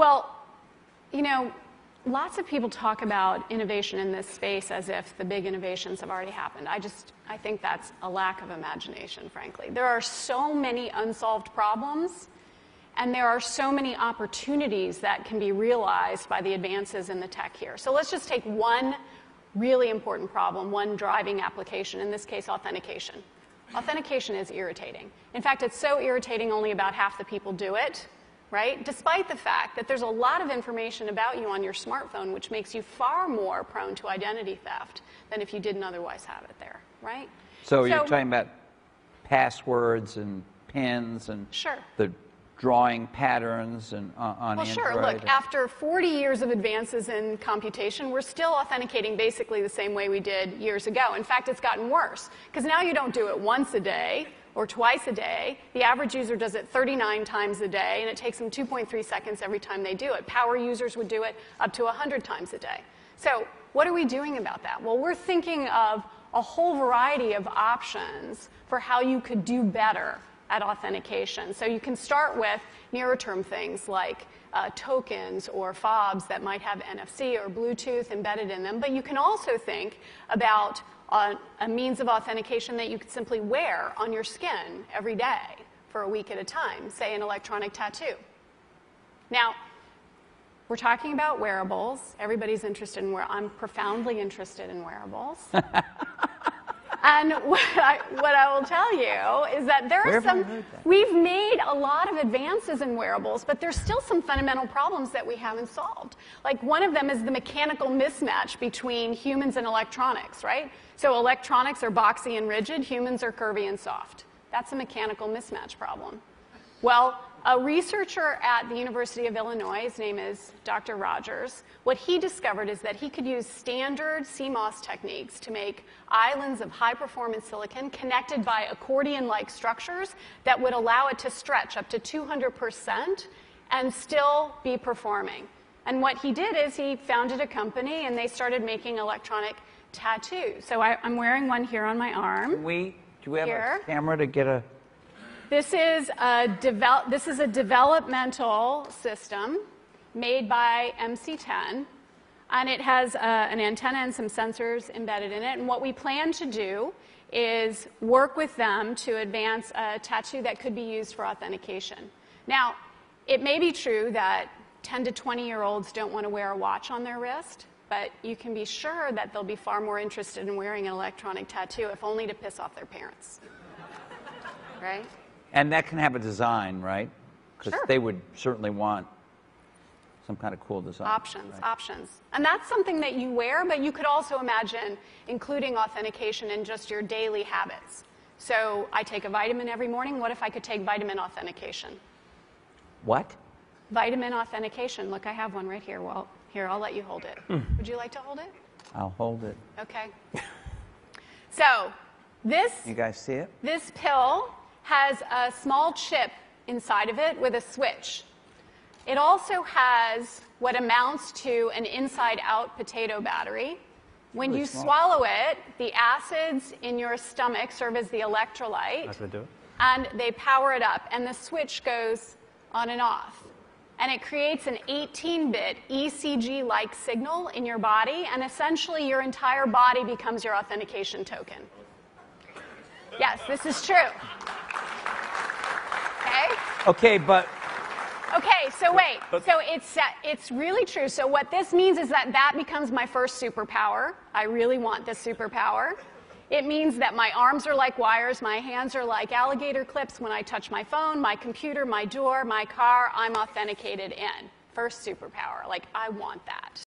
Well, you know, lots of people talk about innovation in this space as if the big innovations have already happened. I think that's a lack of imagination, frankly. There are so many unsolved problems, and there are so many opportunities that can be realized by the advances in the tech here. So let's just take one really important problem, one driving application, in this case, authentication. Authentication is irritating. In fact, it's so irritating only about half the people do it, right? Despite the fact that there's a lot of information about you on your smartphone which makes you far more prone to identity theft than if you didn't otherwise have it there, right? So you're talking about passwords and pins and sure. the drawing patterns and on Well, Android? sure. Look, after 40 years of advances in computation, we're still authenticating basically the same way we did years ago. In fact, it's gotten worse, because now you don't do it once a day or twice a day. The average user does it 39 times a day, and it takes them 2.3 seconds every time they do it. Power users would do it up to 100 times a day. So what are we doing about that? Well, we're thinking of a whole variety of options for how you could do better at authentication. So you can start with nearer-term things like tokens or fobs that might have NFC or Bluetooth embedded in them. But you can also think about a means of authentication that you could simply wear on your skin every day for a week at a time, say an electronic tattoo. Now, we're talking about wearables. Everybody's interested in wearables. I'm profoundly interested in wearables. And what I will tell you is that there are we've made a lot of advances in wearables, but there's still some fundamental problems that we haven't solved. Like one of them is the mechanical mismatch between humans and electronics, right? So electronics are boxy and rigid, humans are curvy and soft. That's a mechanical mismatch problem. Well, a researcher at the University of Illinois, his name is Dr. Rogers, what he discovered is that he could use standard CMOS techniques to make islands of high-performance silicon connected by accordion-like structures that would allow it to stretch up to 200% and still be performing. And what he did is he founded a company, and they started making electronic tattoos. So I'm wearing one here on my arm. Do we have a camera to get a... This is a developmental system made by MC10, and it has an antenna and some sensors embedded in it. And what we plan to do is work with them to advance a tattoo that could be used for authentication. Now, it may be true that 10 to 20-year-olds don't want to wear a watch on their wrist, but you can be sure that they'll be far more interested in wearing an electronic tattoo, if only to piss off their parents. Right? And that can have a design, right? Because sure. They would certainly want some kind of cool design. Options, right? options. And that's something that you wear, but you could also imagine including authentication in just your daily habits. So I take a vitamin every morning. What if I could take vitamin authentication? What? Vitamin authentication. Look, I have one right here. Well, here, I'll let you hold it. Would you like to hold it? I'll hold it. Okay. So this... You guys see it? This pill has a small chip inside of it with a switch. It also has what amounts to an inside-out potato battery. When you swallow it, the acids in your stomach serve as the electrolyte. That's what they do. And they power it up, and the switch goes on and off. And it creates an 18-bit ECG-like signal in your body, and essentially your entire body becomes your authentication token. Yes, this is true. Okay? Okay, but... Okay, so wait. So it's really true. So what this means is that becomes my first superpower. I really want this superpower. It means that my arms are like wires, my hands are like alligator clips. When I touch my phone, my computer, my door, my car, I'm authenticated in. First superpower. Like, I want that.